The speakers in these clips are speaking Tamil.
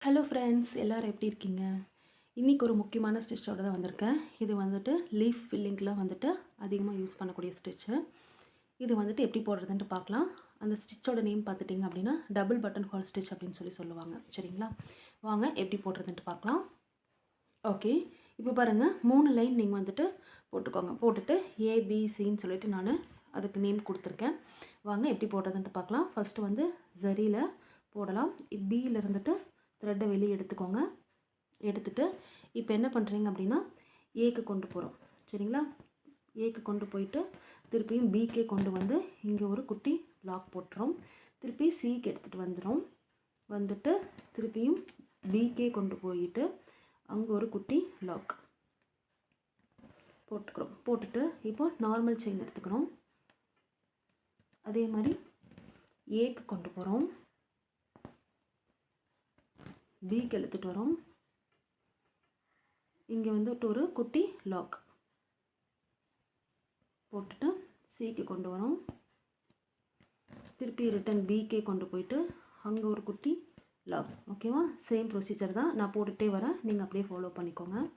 ஹலோ ஃப்ரெண்ட்ஸ், எல்லோரும் எப்படி இருக்கீங்க? இன்றைக்கி ஒரு முக்கியமான ஸ்டிச்சோட தான் வந்திருக்கேன். இது வந்துட்டு லீஃப் ஃபில்லிங்கில் வந்துட்டு அதிகமாக யூஸ் பண்ணக்கூடிய ஸ்டிச்சு. இது வந்துட்டு எப்படி போடுறதுன்ட்டு பார்க்கலாம். அந்த ஸ்டிச்சோட நேம் பார்த்துட்டிங்க அப்படின்னா டபுள் பட்டன் ஹோல் ஸ்டிச் அப்படின்னு சொல்லுவாங்க. சரிங்களா? வாங்க எப்படி போடுறதுன்ட்டு பார்க்கலாம். ஓகே, இப்போ பாருங்கள், 3 லைன் நீங்கள் வந்துட்டு போட்டுக்கோங்க. போட்டுட்டு ஏபிசின்னு சொல்லிட்டு நான் அதுக்கு நேம் கொடுத்துருக்கேன். வாங்க எப்படி போடுறதுன்ட்டு பார்க்கலாம். ஃபஸ்ட்டு வந்து ஜரியில் போடலாம். பியில் இருந்துட்டு த்ரெட்டை வெளியே எடுத்துக்கோங்க. எடுத்துகிட்டு இப்போ என்ன பண்ணுறீங்க அப்படின்னா ஏக்கு கொண்டு போகிறோம். சரிங்களா? ஏக்கு கொண்டு போயிட்டு திருப்பியும் பிக்கே கொண்டு வந்து இங்கே ஒரு குட்டி லாக் போட்டுறோம். திருப்பி சிக்கு எடுத்துகிட்டு வந்துட்டு திருப்பியும் பிக்கே கொண்டு போயிட்டு அங்கே ஒரு குட்டி லாக் போட்டுக்கிறோம். போட்டுட்டு இப்போ நார்மல் செயின் எடுத்துக்கிறோம். அதே மாதிரி ஏக்கு கொண்டு போகிறோம். பிக்கு எடுத்துகிட்டு வரோம். இங்கே வந்துட்டு ஒரு குட்டி லாக் போட்டுட்டு சிக்கு கொண்டு வரோம். திருப்பி ரிட்டன் பிக்கே கொண்டு போயிட்டு அங்கே ஒரு குட்டி லாக். ஓகேவா? சேம் ப்ரொசீஜர் தான், நான் போட்டுகிட்டே வரேன், நீங்கள் அப்படியே ஃபாலோ பண்ணிக்கோங்க.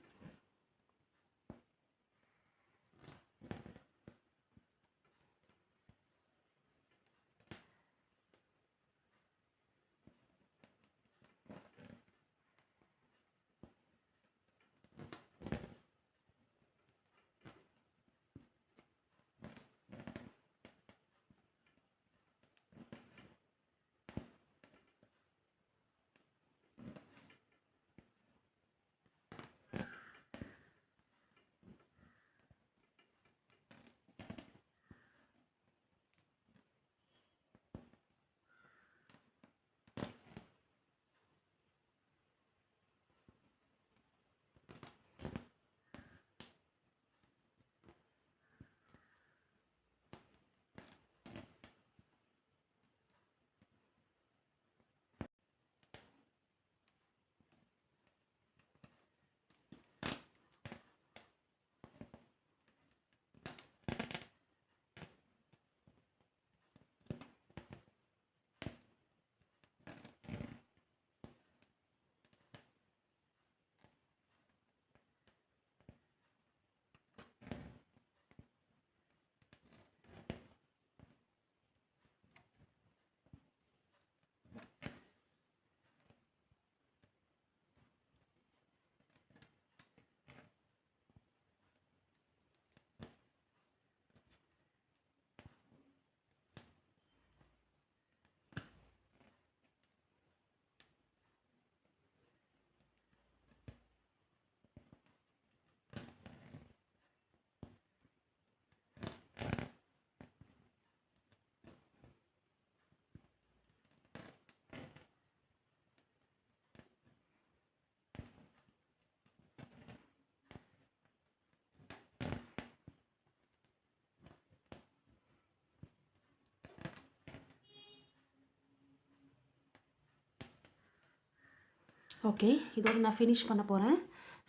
ஓகே, இதோட நான் ஃபினிஷ் பண்ண போகிறேன்.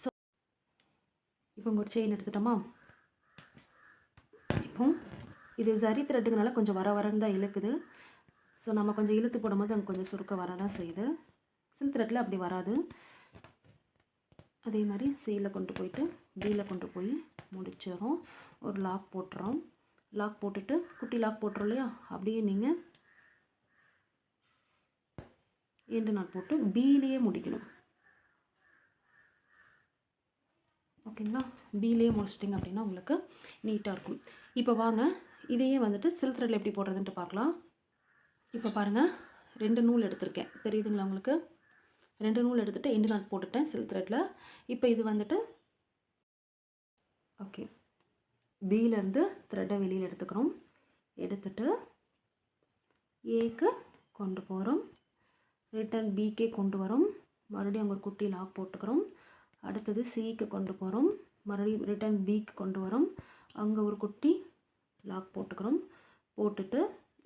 ஸோ இப்போ உங்கள் செயின் எடுத்துட்டோமா? இப்போ இது ஜரி த்ரெட்டுங்கனால கொஞ்சம் வரன்னு தான் இழுக்குது. ஸோ நம்ம கொஞ்சம் இழுத்து போடும்போது அங்கே கொஞ்சம் சுருக்க வர தான் செய்யுது. சில்க் த்ரெட்டில் அப்படி வராது. அதே மாதிரி சியில் கொண்டு போயிட்டு பியில் கொண்டு போய் முடிச்சிடும். ஒரு லாக் போட்டுறோம். லாக் போட்டுட்டு குட்டி லாக் போட்டுறோம் இல்லையா, அப்படியே நீங்கள் எண்டு நாட் போட்டு பியிலேயே முடிக்கணும். ஓகேங்களா? பியிலே முடிச்சிட்டிங்க அப்படின்னா உங்களுக்கு நீட்டாக இருக்கும். இப்போ வாங்க, இதையே வந்துட்டு சில்க் த்ரெட்டில் எப்படி போடுறதுன்ட்டு பார்க்கலாம். இப்போ பாருங்கள், 2 நூல் எடுத்திருக்கேன், தெரியுதுங்களா உங்களுக்கு? 2 நூல் எடுத்துகிட்டு எண்டு நாட் போட்டுட்டேன் சில்க் த்ரெட்டில். இப்போ இது வந்துட்டு ஓகே, பியிலேருந்து த்ரெட்டை வெளியில் எடுத்துக்கிறோம். எடுத்துட்டு ஏக்கு கொண்டு போகிறோம். ரிட்டன் பிக்கே கொண்டு வரோம். மறுபடியும் அங்கே ஒரு குட்டி லாக் போட்டுக்கிறோம். அடுத்தது சிக்கு கொண்டு போகிறோம். மறுபடியும் ரிட்டன் பிக்கு கொண்டு வரோம். அங்கே ஒரு குட்டி லாக் போட்டுக்கிறோம். போட்டுட்டு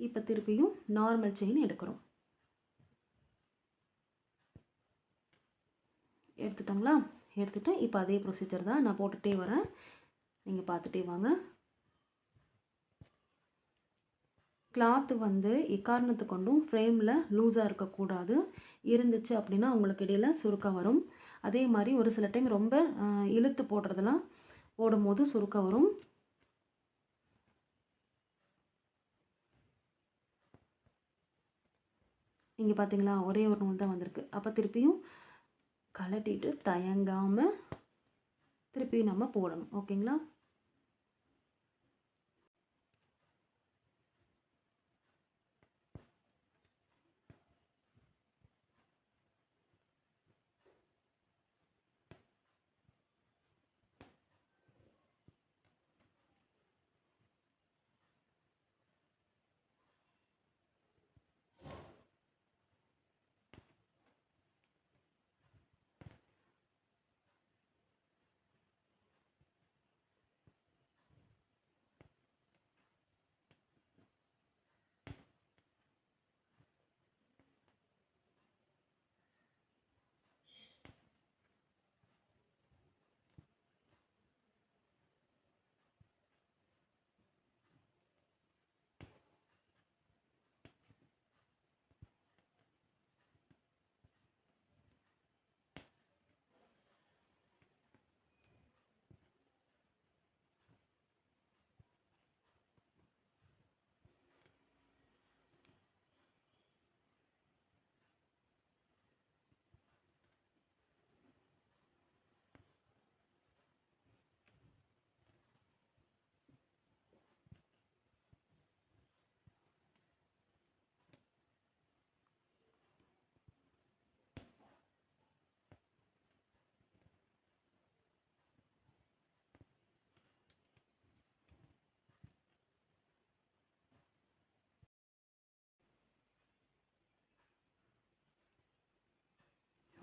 இப்போ திருப்பியும் நார்மல் செயின் எடுக்கிறோம். எடுத்துட்டோங்களா? எடுத்துகிட்டு இப்போ அதே ப்ரொசீஜர் தான், நான் போட்டுகிட்டே வரேன், நீங்கள் பார்த்துட்டே வாங்க. கிளாத்து வந்து எக்காரணத்து கொண்டும் ஃப்ரேமில் லூஸாக இருக்கக்கூடாது. இருந்துச்சு அப்படின்னா உங்களுக்கு இடையில சுருக்கம் வரும். அதே மாதிரி ஒரு சில டைம் ரொம்ப இழுத்து போடுறதெல்லாம் போடும்போது சுருக்கம் வரும். இங்கே பார்த்தீங்களா, ஒரே ஒரு நூல் தான் வந்திருக்கு. அப்போ திருப்பியும் கழட்டிட்டு தயங்காமல் திருப்பியும் நம்ம போடணும். ஓகேங்களா?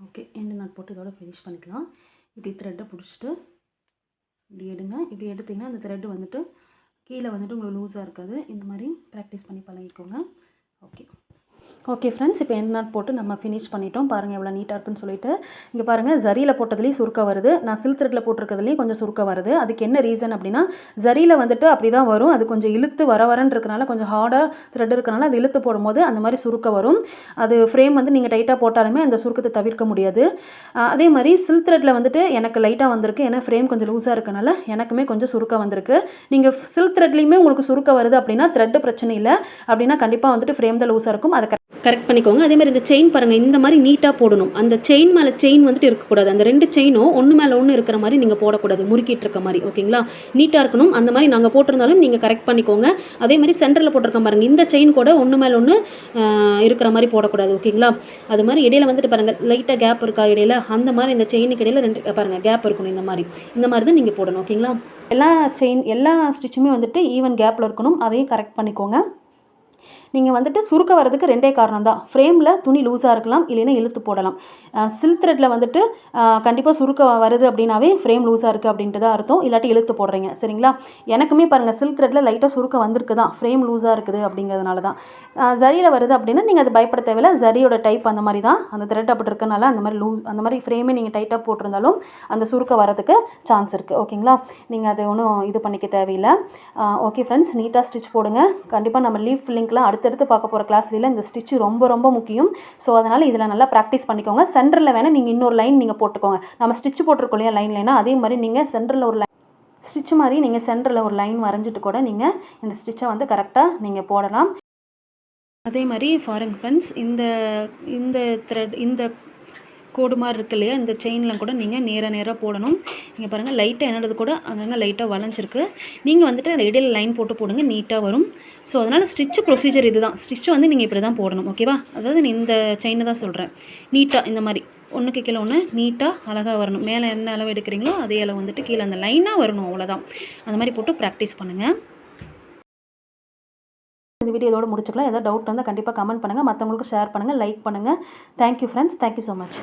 ஓகே, எண்டு நாட் போட்டு இதோட ஃபினிஷ் பண்ணிக்கலாம். இப்படி த்ரெட்டை பிடிச்சிட்டு இப்படி எடுங்க. இப்படி எடுத்திங்கன்னா அந்த த்ரெட்டு வந்துட்டு கீழே வந்துட்டு உங்களுக்கு லூஸாக இருக்காது. இந்த மாதிரி ப்ராக்டிஸ் பண்ணி பழகிக்கோங்க. ஓகே ஓகே ஃப்ரெண்ட்ஸ், இப்போ எண்ட் நாட் போட்டு நம்ம ஃபினிஷ் பண்ணிட்டோம். பாருங்கள் எவ்வளோ நீட்டாக இருக்குன்னு சொல்லிட்டு. இங்கே பாருங்கள், ஜரியில் போட்டதுலேயும் சுருக்கம் வருது. நான் சில்க் த்ரெட்டில் போட்டிருக்கிறதுலேயும் கொஞ்சம் சுருக்கம் வருது. அதுக்கு என்ன ரீசன் அப்படின்னா, ஜரியில் வந்துட்டு அப்படி தான் வரும். அது கொஞ்சம் இழுத்து வரன்னு இருக்கனால, கொஞ்சம் ஹார்டாக த்ரெட் இருக்கனால அது இழுத்து போடும்போது அந்த மாதிரி சுருக்கம் வரும். அது ஃப்ரேம் வந்து நீங்கள் டைட்டாக போட்டாலுமே அந்த சுருக்கத்தை தவிர்க்க முடியாது. அதே மாதிரி சில்க் த்ரெட்டில் வந்துட்டு எனக்கு லைட்டாக வந்திருக்கு. ஏன்னா ஃப்ரேம் கொஞ்சம் லூஸாக இருக்கனால எனக்குமே கொஞ்சம் சுருக்கம் வந்திருக்கு. நீங்கள் சில்க் த்ரெட்லேயுமே உங்களுக்கு சுருக்கம் வருது அப்படின்னா த்ரெட்டு பிரச்சனை இல்லை. அப்படின்னா கண்டிப்பாக வந்துட்டு ஃப்ரேம் தான் லூஸாக இருக்கும். அதை கரெக்ட் பண்ணிக்கோங்க. அதே மாதிரி இந்த செயின் பாருங்கள், இந்த மாதிரி நீட்டாக போடணும். அந்த செயின் மேலே செயின் வந்துட்டு இருக்கக்கூடாது. அந்த 2 செயினும் ஒன்று மேலே ஒன்று இருக்கிற மாதிரி நீங்கள் போடக்கூடாது, முறுக்கிட்டு இருக்க மாதிரி. ஓகேங்களா? நீட்டாக இருக்கணும். அந்த மாதிரி நாங்கள் போட்டிருந்தாலும் நீங்கள் கரெக்ட் பண்ணிக்கோங்க. அதே மாதிரி சென்டரில் போட்டிருக்க பாருங்கள், இந்த செயின் கூட ஒன்று மேலே ஒன்று இருக்கிற மாதிரி போடக்கூடாது. ஓகேங்களா? அது மாதிரி இடையில வந்துட்டு பாருங்கள், லைட்டாக கேப் இருக்கா இடையில, அந்த மாதிரி இந்த செயினுக்கு இடையில 2 பாருங்கள் கேப் இருக்கணும். இந்த மாதிரி தான் நீங்கள் போடணும். ஓகேங்களா? எல்லா ஸ்டிச்சுமே வந்துட்டு ஈவன் கேப்பில் இருக்கணும். அதையும் கரெக்ட் பண்ணிக்கோங்க. நீங்கள் வந்துட்டு சுருக்க வரதுக்கு 2 காரணம் தான். ஃப்ரேமில் துணி லூஸாக இருக்கலாம், இல்லைன்னா இழுத்து போடலாம். சில்க் த்ரெட்டில் வந்துட்டு கண்டிப்பாக சுருக்க வருது அப்படின்னாவே ஃப்ரேம் லூஸாக இருக்குது அப்படின்ட்டு தான் அர்த்தம், இல்லாட்டி இழுத்து போடுறீங்க. சரிங்களா? எனக்குமே பாருங்கள், சில்க் த்ரெட்டில் லைட்டாக சுருக்க வந்திருக்கு தான், ஃப்ரேம் லூஸாக இருக்குது அப்படிங்கிறதுனால தான். ஜரியில் வருது அப்படின்னா நீங்கள் அது பயப்பட தேவையில்லை. ஜரியோட டைப் அந்த மாதிரி தான், அந்த த்ரெட் அப்படி இருக்கனால அந்த மாதிரி ஃப்ரேமே நீங்கள் டைட்டாக போட்டிருந்தாலும் அந்த சுருக்க வரதுக்கு சான்ஸ் இருக்குது. ஓகேங்களா? நீங்கள் அது ஒன்றும் இது பண்ணிக்க தேவையில்லை. ஓகே ஃப்ரெண்ட்ஸ், நீட்டாக ஸ்டிச் போடுங்க. கண்டிப்பாக நம்ம லீஃப் ஃபில்லிங்க்லாம் அடுத்தடுத்து பார்க்க போகிற கிளாஸ்ல இந்த ஸ்டிச் ரொம்ப ரொம்ப முக்கியம். ஸோ அதனால் இதில் நல்லா ப்ராக்டிஸ் பண்ணிக்கோங்க. சென்டரில் வேணால் நீங்கள் இன்னொரு லைன் நீங்கள் போட்டுக்கோங்க. நம்ம ஸ்டிச் போட்டிருக்கோம் இல்லையா லைனா, அதே மாதிரி நீங்கள் சென்டரில் ஒரு ஸ்டிச் மாதிரி நீங்கள் சென்டரில் ஒரு லைன் வரைஞ்சிட்டு கூட நீங்கள் இந்த ஸ்டிச்சை வந்து கரெக்டாக நீங்கள் போடலாம். அதே மாதிரி ஃபாரின் ஃப்ரெண்ட்ஸ், இந்த த்ரெட் இந்த கோடு மாதிரி இருக்கு இல்லையா, இந்த செயின்லாம் கூட நீங்கள் நேராக போடணும். நீங்கள் பாருங்கள், லைட்டாக என்னது கூட அங்கங்கே லைட்டாக வளைஞ்சிருக்கு. நீங்கள் வந்துட்டு அந்த இடையில லைன் போடுங்க, நீட்டாக வரும். ஸோ அதனால் ஸ்டிச்சு ப்ரொசீஜர் இது தான். ஸ்டிச்சு வந்து நீங்கள் இப்படி தான் போடணும். ஓகேவா? அதாவது இந்த செயினை தான் சொல்கிறேன். நீட்டாக இந்த மாதிரி ஒன்றுக்கு கீழே ஒன்று நீட்டாக அழகாக வரணும். மேலே என்ன அளவு எடுக்கிறீங்களோ அதே அளவு வந்துட்டு கீழே அந்த லைனாக வரணும். அவ்வளோதான். அந்த மாதிரி போட்டு ப்ராக்டிஸ் பண்ணுங்கள். இந்த வீடியோ இதோட முடிச்சுக்கலாம். ஏதாவது டவுட் இருந்தால் கண்டிப்பாக கமெண்ட் பண்ணுங்கள், மற்றவங்களுக்கு ஷேர் பண்ணுங்கள், லைக் பண்ணுங்கள். Thank you friends, thank you so much.